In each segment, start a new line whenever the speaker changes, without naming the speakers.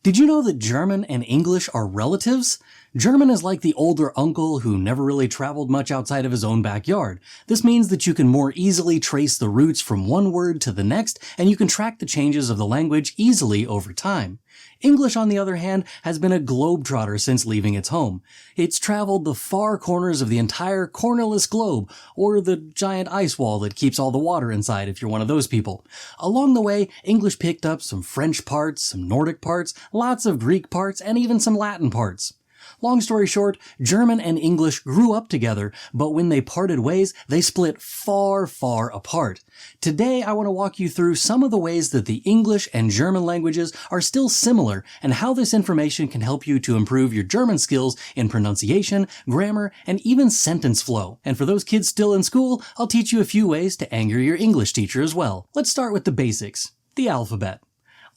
Did you know that German and English are relatives? German is like the older uncle who never really traveled much outside of his own backyard. This means that you can more easily trace the roots from one word to the next, and you can track the changes of the language easily over time. English, on the other hand, has been a globetrotter since leaving its home. It's traveled the far corners of the entire cornerless globe, or the giant ice wall that keeps all the water inside if you're one of those people. Along the way, English picked up some French parts, some Nordic parts, lots of Greek parts, and even some Latin parts. Long story short, German and English grew up together, but when they parted ways, they split far, far apart. Today, I want to walk you through some of the ways that the English and German languages are still similar and how this information can help you to improve your German skills in pronunciation, grammar, and even sentence flow. And for those kids still in school, I'll teach you a few ways to anger your English teacher as well. Let's start with the basics, the alphabet.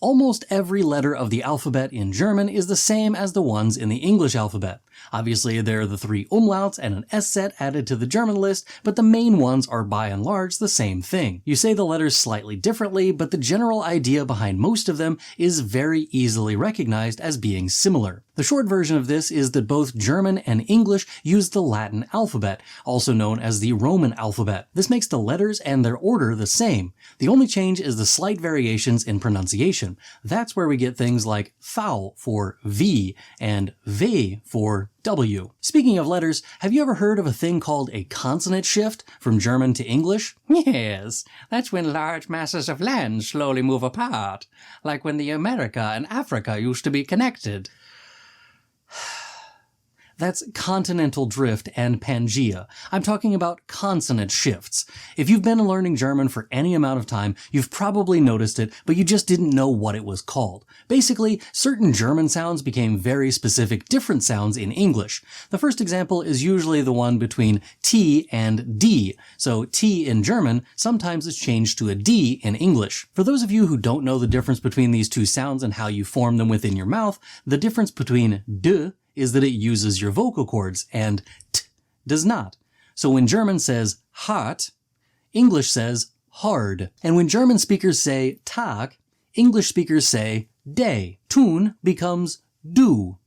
Almost every letter of the alphabet in German is the same as the ones in the English alphabet. Obviously, there are the 3 umlauts and an S set added to the German list, but the main ones are by and large the same thing. You say the letters slightly differently, but the general idea behind most of them is very easily recognized as being similar. The short version of this is that both German and English use the Latin alphabet, also known as the Roman alphabet. This makes the letters and their order the same. The only change is the slight variations in pronunciation. That's where we get things like V for V and V for W. Speaking of letters, have you ever heard of a thing called a consonant shift from German to English?
Yes, that's when large masses of land slowly move apart, like when the America and Africa used to be connected.
That's continental drift and Pangea. I'm talking about consonant shifts. If you've been learning German for any amount of time, you've probably noticed it, but you just didn't know what it was called. Basically, certain German sounds became very specific different sounds in English. The first example is usually the one between T and D. So T in German sometimes is changed to a D in English. For those of you who don't know the difference between these two sounds and how you form them within your mouth, the difference between D is that it uses your vocal cords, and T does not. So when German says hart, English says hard. And when German speakers say Tag, English speakers say day. Tun becomes du.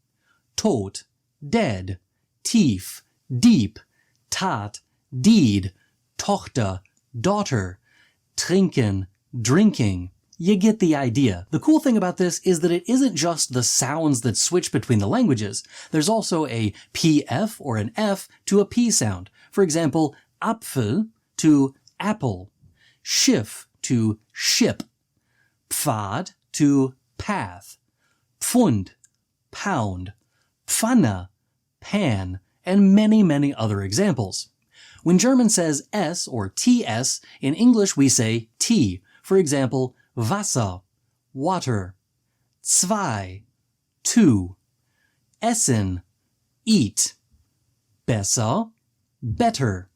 Tot, dead. Tief, deep. Tat, deed. Tochter, daughter. Trinken, drinking. You get the idea. The cool thing about this is that it isn't just the sounds that switch between the languages. There's also a PF or an F to a P sound. For example, Apfel to apple, Schiff to ship, Pfad to path, Pfund, pound, Pfanne, pan, and many, many other examples. When German says S or TS, in English we say T. For example, Wasser, water, zwei, two, essen, eat, besser, better,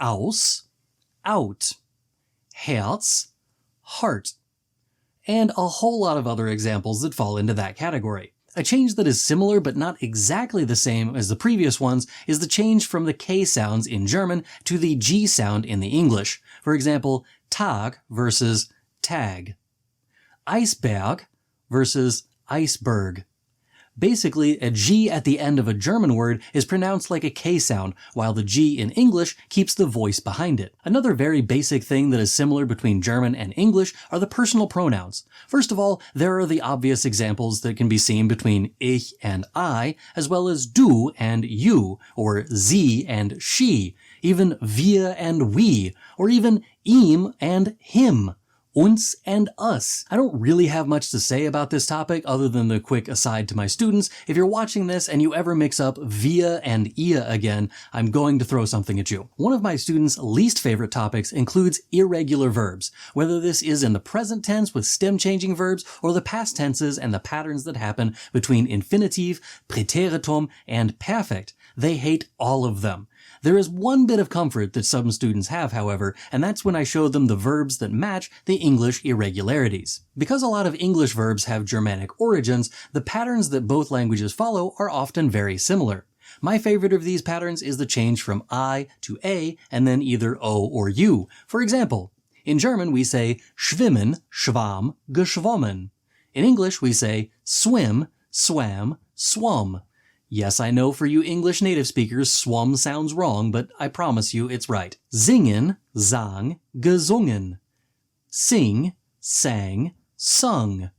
aus, out, Herz, heart, and a whole lot of other examples that fall into that category. A change that is similar but not exactly the same as the previous ones is the change from the K sounds in German to the G sound in the English. For example, Tag versus tag. Eisberg versus iceberg. Basically, a G at the end of a German word is pronounced like a K sound, while the G in English keeps the voice behind it. Another very basic thing that is similar between German and English are the personal pronouns. First of all, there are the obvious examples that can be seen between ich and I, as well as du and you, or sie and she, even wir and we, or even ihm and him. Uns and us. I don't really have much to say about this topic other than the quick aside to my students. If you're watching this and you ever mix up wir and ihr again, I'm going to throw something at you. One of my students' least favorite topics includes irregular verbs, whether this is in the present tense with stem-changing verbs or the past tenses and the patterns that happen between infinitive, Präteritum, and perfect. They hate all of them. There is one bit of comfort that some students have, however, and that's when I show them the verbs that match the English irregularities. Because a lot of English verbs have Germanic origins, the patterns that both languages follow are often very similar. My favorite of these patterns is the change from I to A and then either O or U. For example, in German we say schwimmen, schwamm, geschwommen. In English, we say swim, swam, swum. Yes, I know for you English native speakers, swum sounds wrong, but I promise you it's right. Singen, sang, gesungen. Sing, sang, sung.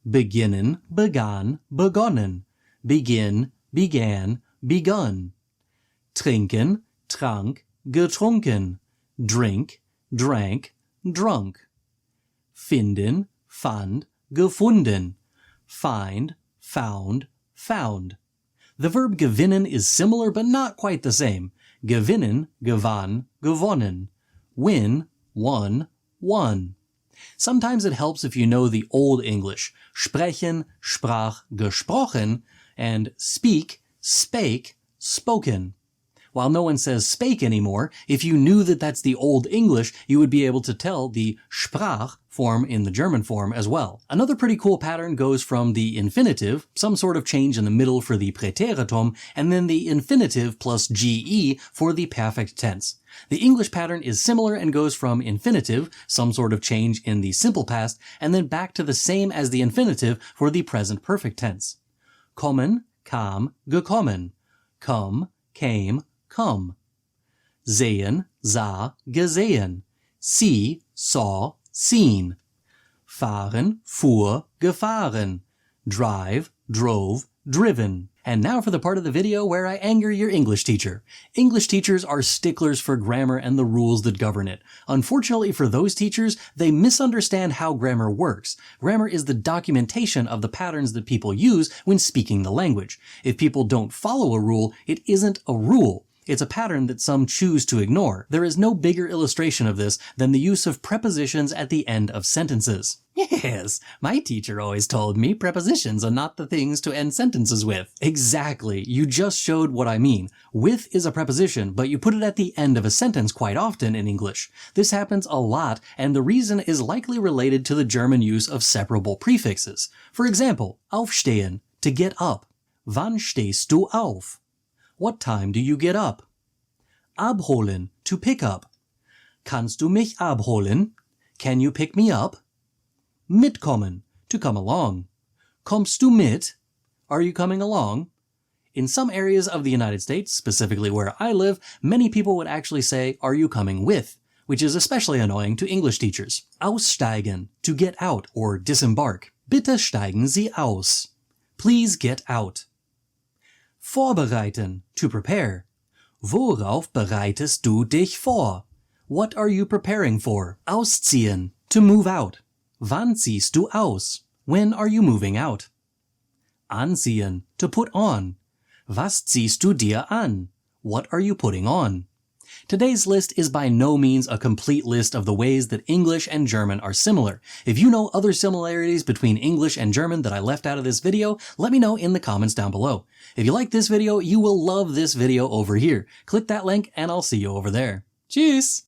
Beginnen, begann, begonnen. Begin, began, begun. Trinken, trank, getrunken. Drink, drank, drunk. Finden, fand, gefunden. Find, found, found. The verb gewinnen is similar but not quite the same. Gewinnen, gewann, gewonnen. Win, won, won. Sometimes it helps if you know the Old English. Sprechen, sprach, gesprochen, and speak, spake, spoken. While no one says spake anymore, if you knew that that's the Old English, you would be able to tell the sprach form in the German form as well. Another pretty cool pattern goes from the infinitive, some sort of change in the middle for the Präteritum, and then the infinitive plus ge for the perfect tense. The English pattern is similar and goes from infinitive, some sort of change in the simple past, and then back to the same as the infinitive for the present perfect tense. Kommen, kam, gekommen. Come, came, come. Sehen, sah, gesehen. See, saw, seen. Fahren, fuhr, gefahren. Drive, drove, driven. And now for the part of the video where I anger your English teacher. English teachers are sticklers for grammar and the rules that govern it. Unfortunately for those teachers, they misunderstand how grammar works. Grammar is the documentation of the patterns that people use when speaking the language. If people don't follow a rule, it isn't a rule. It's a pattern that some choose to ignore. There is no bigger illustration of this than the use of prepositions at the end of sentences. Yes, my teacher always told me prepositions are not the things to end sentences with. Exactly, you just showed what I mean. With is a preposition, but you put it at the end of a sentence quite often in English. This happens a lot, and the reason is likely related to the German use of separable prefixes. For example, aufstehen, to get up. Wann stehst du auf? What time do you get up? Abholen, to pick up. Kannst du mich abholen? Can you pick me up? Mitkommen, to come along. Kommst du mit? Are you coming along? In some areas of the United States, specifically where I live, many people would actually say, are you coming with? Which is especially annoying to English teachers. Aussteigen, to get out or disembark. Bitte steigen Sie aus. Please get out. Vorbereiten, to prepare. Worauf bereitest du dich vor? What are you preparing for? Ausziehen, to move out. Wann ziehst du aus? When are you moving out? Anziehen, to put on. Was ziehst du dir an? What are you putting on? Today's list is by no means a complete list of the ways that English and German are similar. If you know other similarities between English and German that I left out of this video, let me know in the comments down below. If you like this video, you will love this video over here. Click that link and I'll see you over there. Tschüss!